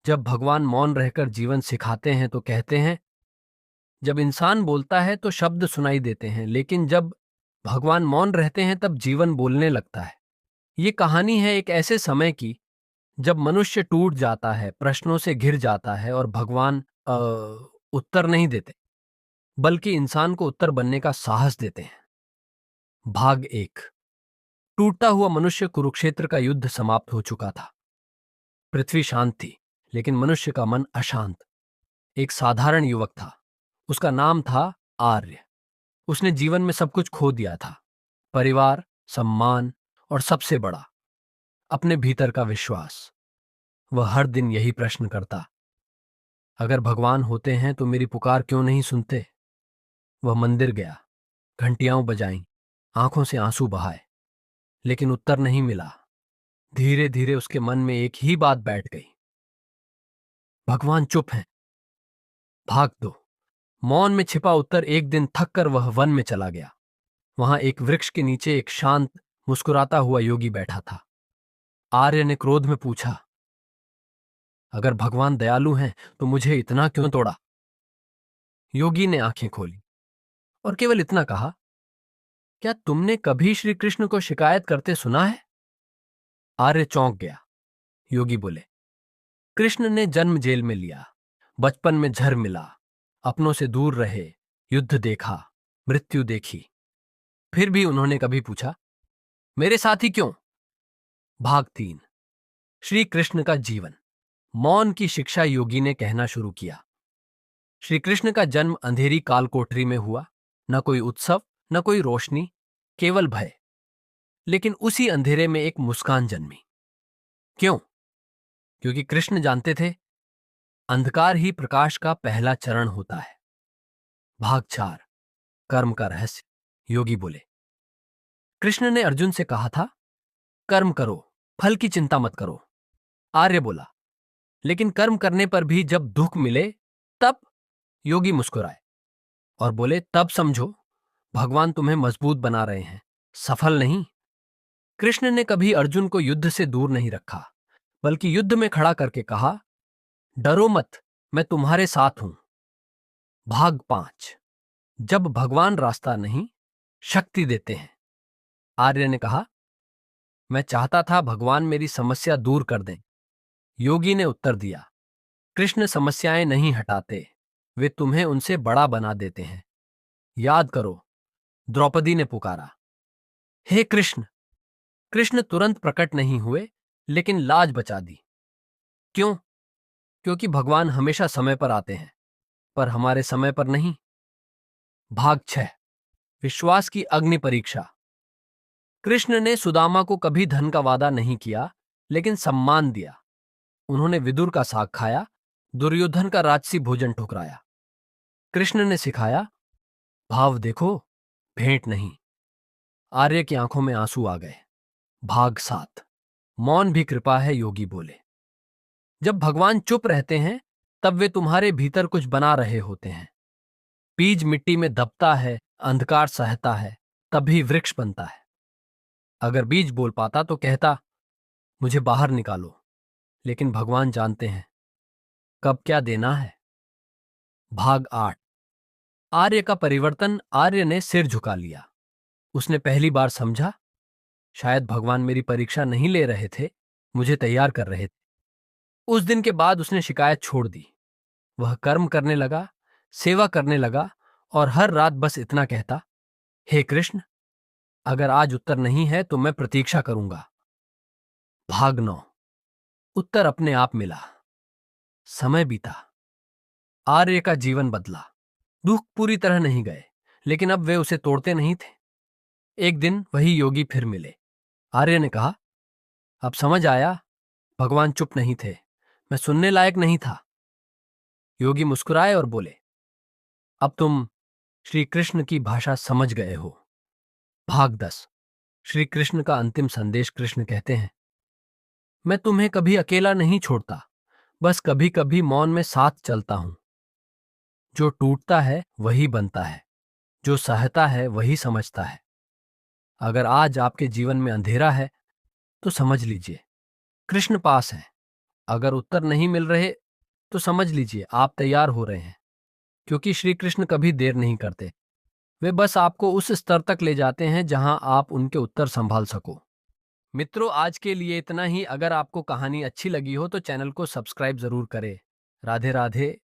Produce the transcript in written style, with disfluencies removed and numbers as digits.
जब भगवान मौन रहकर जीवन सिखाते हैं तो कहते हैं, जब इंसान बोलता है तो शब्द सुनाई देते हैं, लेकिन जब भगवान मौन रहते हैं तब जीवन बोलने लगता है। ये कहानी है एक ऐसे समय की जब मनुष्य टूट जाता है, प्रश्नों से घिर जाता है और भगवान उत्तर नहीं देते, बल्कि इंसान को उत्तर बनने का साहस देते हैं। भाग एक। टूटता हुआ मनुष्य। कुरुक्षेत्र का युद्ध समाप्त हो चुका था। पृथ्वी शांत थी, लेकिन मनुष्य का मन अशांत। एक साधारण युवक था। उसका नाम था आर्य। उसने जीवन में सब कुछ खो दिया था, परिवार, सम्मान और सबसे बड़ा, अपने भीतर का विश्वास। वह हर दिन यही प्रश्न करता, अगर भगवान होते हैं तो मेरी पुकार क्यों नहीं सुनते। वह मंदिर गया, घंटियां बजाईं, आंखों से आंसू बहाए, लेकिन उत्तर नहीं मिला। धीरे धीरे उसके मन में एक ही बात बैठ गई, भगवान चुप हैं। भाग दो। मौन में छिपा उत्तर। एक दिन थक कर वह वन में चला गया। वहां एक वृक्ष के नीचे एक शांत, मुस्कुराता हुआ योगी बैठा था। आर्य ने क्रोध में पूछा, अगर भगवान दयालु हैं तो मुझे इतना क्यों तोड़ा। योगी ने आंखें खोली और केवल इतना कहा, क्या तुमने कभी श्री कृष्ण को शिकायत करते सुना है। आर्य चौंक गया। योगी बोले, कृष्ण ने जन्म जेल में लिया, बचपन में झर मिला, अपनों से दूर रहे, युद्ध देखा, मृत्यु देखी, फिर भी उन्होंने कभी पूछा, मेरे साथ ही क्यों। भाग तीन। श्री कृष्ण का जीवन। मौन की शिक्षा। योगी ने कहना शुरू किया, श्री कृष्ण का जन्म अंधेरी कालकोठरी में हुआ। न कोई उत्सव, न कोई रोशनी, केवल भय। लेकिन उसी अंधेरे में एक मुस्कान जन्मी। क्यों? क्योंकि कृष्ण जानते थे, अंधकार ही प्रकाश का पहला चरण होता है। भाग चार। कर्म का रहस्य। योगी बोले, कृष्ण ने अर्जुन से कहा था, कर्म करो, फल की चिंता मत करो। आर्य बोला, लेकिन कर्म करने पर भी जब दुख मिले तब। योगी मुस्कुराए और बोले, तब समझो भगवान तुम्हें मजबूत बना रहे हैं, सफल नहीं। कृष्ण ने कभी अर्जुन को युद्ध से दूर नहीं रखा, बल्कि युद्ध में खड़ा करके कहा, डरो मत, मैं तुम्हारे साथ हूं। भाग पांच। जब भगवान रास्ता नहीं, शक्ति देते हैं। आर्य ने कहा, मैं चाहता था भगवान मेरी समस्या दूर कर दें। योगी ने उत्तर दिया, कृष्ण समस्याएं नहीं हटाते, वे तुम्हें उनसे बड़ा बना देते हैं। याद करो, द्रौपदी ने पुकारा, हे कृष्ण। कृष्ण तुरंत प्रकट नहीं हुए, लेकिन लाज बचा दी। क्यों? क्योंकि भगवान हमेशा समय पर आते हैं, पर हमारे समय पर नहीं। भाग छह। विश्वास की अग्नि परीक्षा। कृष्ण ने सुदामा को कभी धन का वादा नहीं किया, लेकिन सम्मान दिया। उन्होंने विदुर का साग खाया, दुर्योधन का राजसी भोजन ठुकराया। कृष्ण ने सिखाया, भाव देखो, भेंट नहीं। आर्य की आंखों में आंसू आ गए। भाग सात। मौन भी कृपा है। योगी बोले, जब भगवान चुप रहते हैं तब वे तुम्हारे भीतर कुछ बना रहे होते हैं। बीज मिट्टी में दबता है, अंधकार सहता है, तभी वृक्ष बनता है। अगर बीज बोल पाता तो कहता, मुझे बाहर निकालो, लेकिन भगवान जानते हैं कब क्या देना है। भाग आठ। आर्य का परिवर्तन। आर्य ने सिर झुका लिया। उसने पहली बार समझा, शायद भगवान मेरी परीक्षा नहीं ले रहे थे, मुझे तैयार कर रहे थे। उस दिन के बाद उसने शिकायत छोड़ दी। वह कर्म करने लगा, सेवा करने लगा और हर रात बस इतना कहता, हे कृष्ण, अगर आज उत्तर नहीं है तो मैं प्रतीक्षा करूंगा। भाग नौ। उत्तर अपने आप मिला। समय बीता। आर्य का जीवन बदला। दुख पूरी तरह नहीं गए, लेकिन अब वे उसे तोड़ते नहीं थे। एक दिन वही योगी फिर मिले। आर्य ने कहा, अब समझ आया, भगवान चुप नहीं थे, मैं सुनने लायक नहीं था। योगी मुस्कुराए और बोले, अब तुम श्री कृष्ण की भाषा समझ गए हो। भाग 10। श्री कृष्ण का अंतिम संदेश। कृष्ण कहते हैं, मैं तुम्हें कभी अकेला नहीं छोड़ता, बस कभी कभी मौन में साथ चलता हूं। जो टूटता है वही बनता है, जो सहता है वही समझता है। अगर आज आपके जीवन में अंधेरा है तो समझ लीजिए, कृष्ण पास है। अगर उत्तर नहीं मिल रहे तो समझ लीजिए आप तैयार हो रहे हैं, क्योंकि श्री कृष्ण कभी देर नहीं करते। वे बस आपको उस स्तर तक ले जाते हैं जहां आप उनके उत्तर संभाल सको। मित्रों, आज के लिए इतना ही। अगर आपको कहानी अच्छी लगी हो तो चैनल को सब्सक्राइब जरूर करें। राधे राधे।